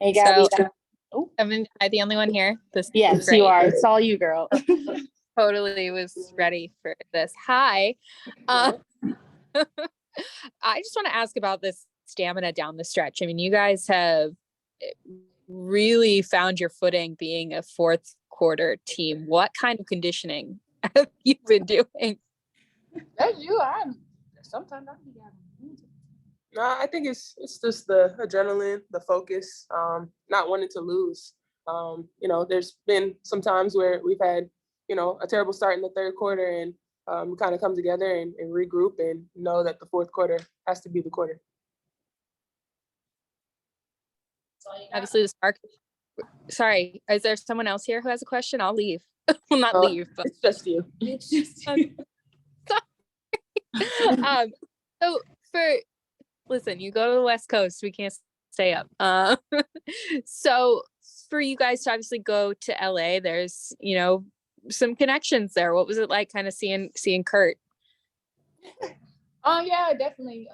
Hey, So, Gabby. Oh, am I the only one here? This yes, is great. you are. It's all you, girl. Totally was ready for this. Hi. I just want to ask about this stamina down the stretch. I mean, you guys have really found your footing being a fourth quarter team. What kind of conditioning have you been doing? That's you. Sometimes I be having. No, I think it's just the adrenaline, the focus, not wanting to lose. There's been some times where we've had, a terrible start in the third quarter, and we kind of come together and regroup and know that the fourth quarter has to be the quarter. Obviously, the spark. Sorry, is there someone else here who has a question? I'll leave. Well, not leave, but it's just you. It's just you. Listen, you go to the West Coast, we can't stay up. So for you guys to obviously go to LA, there's, some connections there. What was it like kind of seeing Kurt? Yeah, definitely.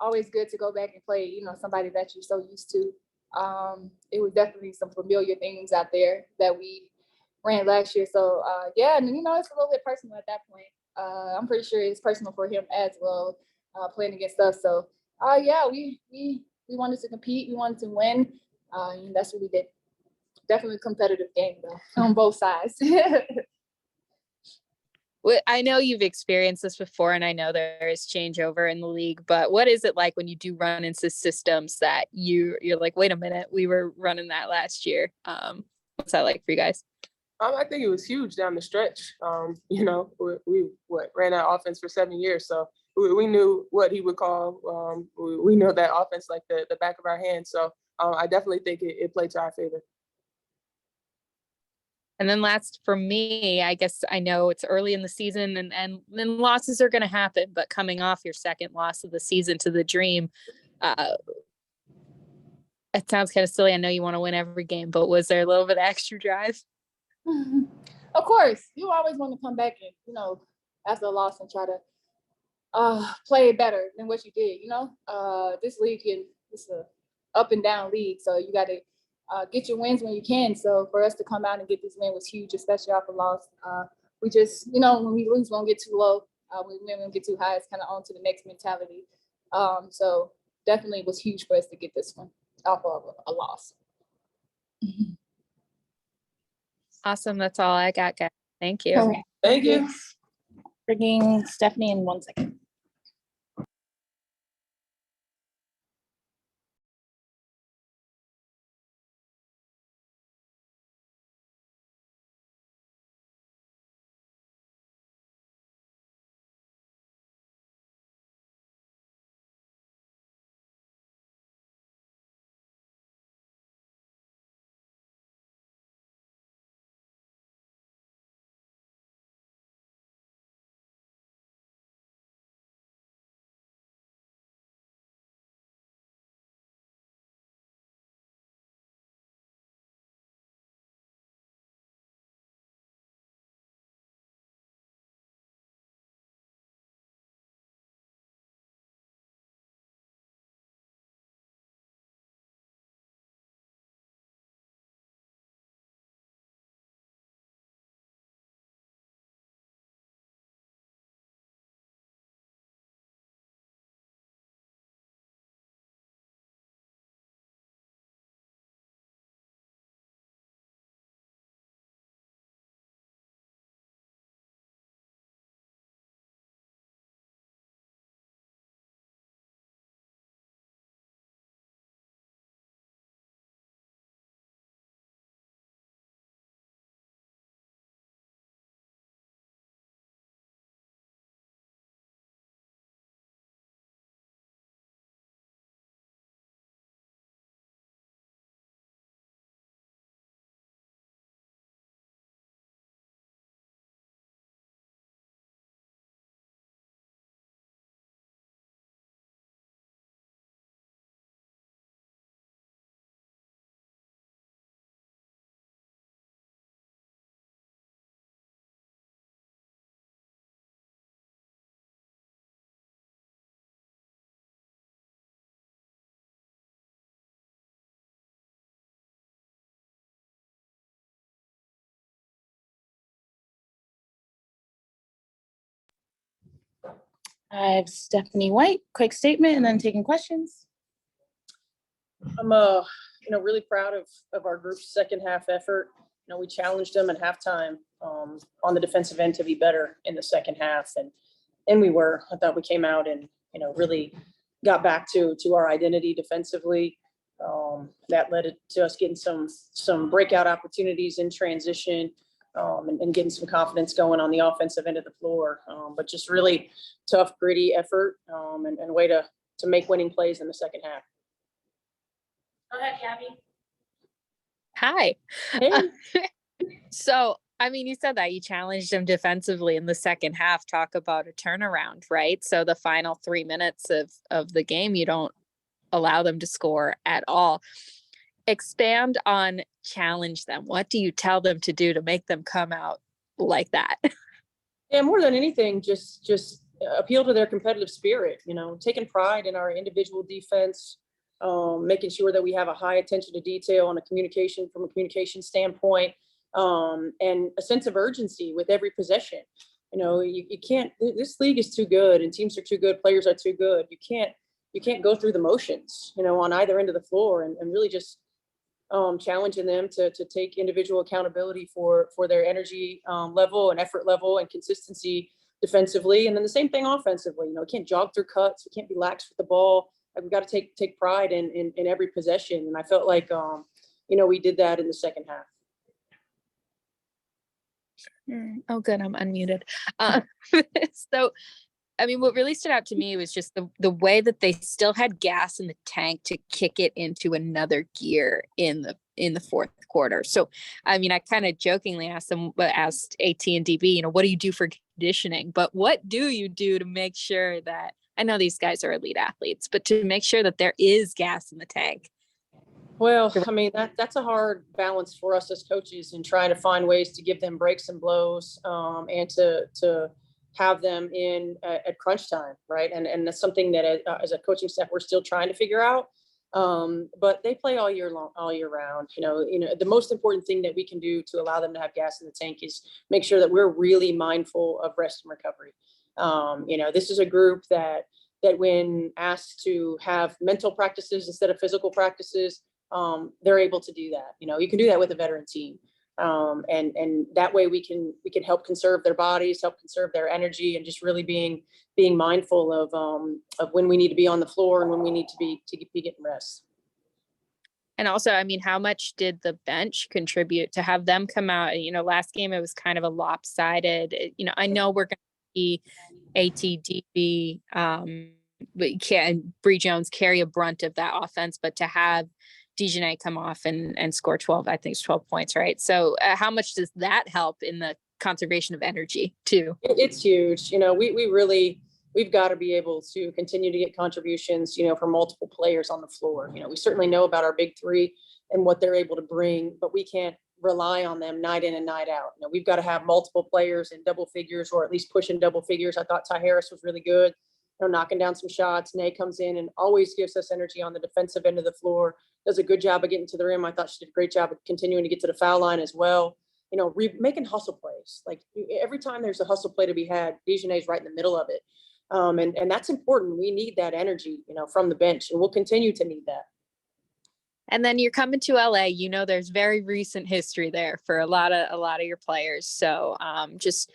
Always good to go back and play, somebody that you're so used to. It was definitely some familiar things out there that we ran last year. So yeah, and it's a little bit personal at that point. I'm pretty sure it's personal for him as well, playing against us. So yeah, we wanted to compete, we wanted to win, and that's what we did. Definitely a competitive game though on both sides. Well, I know you've experienced this before, and I know there is changeover in the league, but what is it like when you do run into systems that you're like, wait a minute, we were running that last year? What's that like for you guys? I think it was huge down the stretch. We ran that offense for 7 years, so we knew what he would call. We know that offense like the back of our hand. So I definitely think it played to our favor. And then last for me, I guess I know it's early in the season and then losses are going to happen, but coming off your second loss of the season to the Dream, it sounds kind of silly. I know you want to win every game, but was there a little bit of extra drive? Of course, you always want to come back and, after a loss and try to play better than what you did, this league it's a up and down league. So you got to get your wins when you can. So for us to come out and get this win was huge, especially off a loss. We just, when we lose, we don't get too low. When we don't get too high, it's kind of on to the next mentality. So definitely it was huge for us to get this one off of a loss. Awesome. That's all I got, guys. Thank you. Okay. Thank you. Bringing Stephanie in 1 second. I have Stephanie White, quick statement, and then taking questions. I'm really proud of our group's second half effort. We challenged them at halftime on the defensive end to be better in the second half, and we were. I thought we came out and really got back to our identity defensively. That led it to us getting some breakout opportunities in transition, and getting some confidence going on the offensive end of the floor. But just really tough, gritty effort, and way to make winning plays in the second half. Go ahead, Gabby. Hi. Hey. So, I mean, you said that you challenged them defensively in the second half. Talk about a turnaround, right? So the final 3 minutes of the game, you don't allow them to score at all. Expand on challenge them. What do you tell them to do to make them come out like that? Yeah, more than anything, just appeal to their competitive spirit, taking pride in our individual defense, making sure that we have a high attention to detail on from a communication standpoint, and a sense of urgency with every possession. You can't, this league is too good and teams are too good, players are too good. You can't go through the motions, on either end of the floor, and really just challenging them to take individual accountability for their energy level and effort level and consistency defensively. And then the same thing offensively. We can't jog through cuts. We can't be lax with the ball. We've got to take pride in every possession. And I felt like, we did that in the second half. Oh, good. I'm unmuted. So, I mean, what really stood out to me was just the way that they still had gas in the tank to kick it into another gear in the fourth quarter. So, I mean, I kind of jokingly asked AT and DB, what do you do for conditioning? But what do you do to make sure that, I know these guys are elite athletes, but to make sure that there is gas in the tank? Well, I mean, that's a hard balance for us as coaches in trying to find ways to give them breaks and blows, and to have them in at crunch time, right? And that's something that as a coaching staff, we're still trying to figure out. But they play all year round. The most important thing that we can do to allow them to have gas in the tank is make sure that we're really mindful of rest and recovery. This is a group that when asked to have mental practices instead of physical practices, they're able to do that. You can do that with a veteran team. And that way we can help conserve their bodies, help conserve their energy, and just really being mindful of when we need to be on the floor and when we need to be getting rest. And also, I mean, how much did the bench contribute to have them come out? Last game it was kind of a lopsided. I know we're going to see ATDB, but Bree Jones carry a brunt of that offense, but to have Dejanay come off and score 12, I think it's 12 points, right? So how much does that help in the conservation of energy too? It's huge. We've got to be able to continue to get contributions, from multiple players on the floor. We certainly know about our big three and what they're able to bring, but we can't rely on them night in and night out. We've got to have multiple players in double figures, or at least pushing double figures. I thought Ty Harris was really good, knocking down some shots. Nay comes in and always gives us energy on the defensive end of the floor, does a good job of getting to the rim. I thought she did a great job of continuing to get to the foul line as well. Making hustle plays. Like every time there's a hustle play to be had, Dejanay's right in the middle of it. And that's important. We need that energy, from the bench, and we'll continue to need that. And then you're coming to LA, there's very recent history there for a lot of your players. So just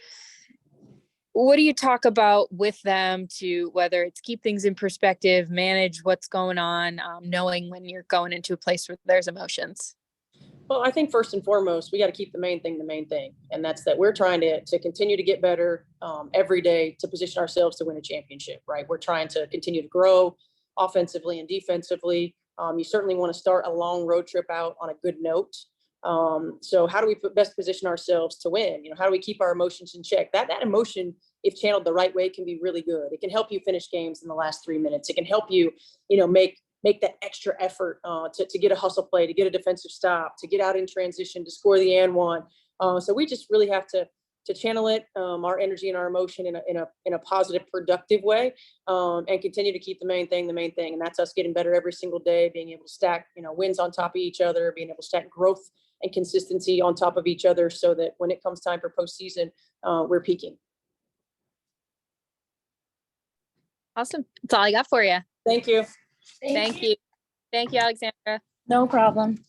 what do you talk about with them to, whether it's keep things in perspective, manage what's going on, knowing when you're going into a place where there's emotions? Well, I think first and foremost, we got to keep the main thing. And that's that we're trying to continue to get better every day to position ourselves to win a championship, right? We're trying to continue to grow offensively and defensively. You certainly want to start a long road trip out on a good note. So how do we best position ourselves to win? How do we keep our emotions in check? That emotion, if channeled the right way, can be really good. It can help you finish games in the last 3 minutes. It can help you, make that extra effort to get a hustle play, to get a defensive stop, to get out in transition, to score the and one. So we just really have to channel it, our energy and our emotion in a positive, productive way, and continue to keep the main thing. And that's us getting better every single day, being able to stack, wins on top of each other, being able to stack growth and consistency on top of each other, so that when it comes time for postseason, we're peaking. Awesome. That's all I got for you. Thank you. Thank you. Thank you, Alexandra. No problem.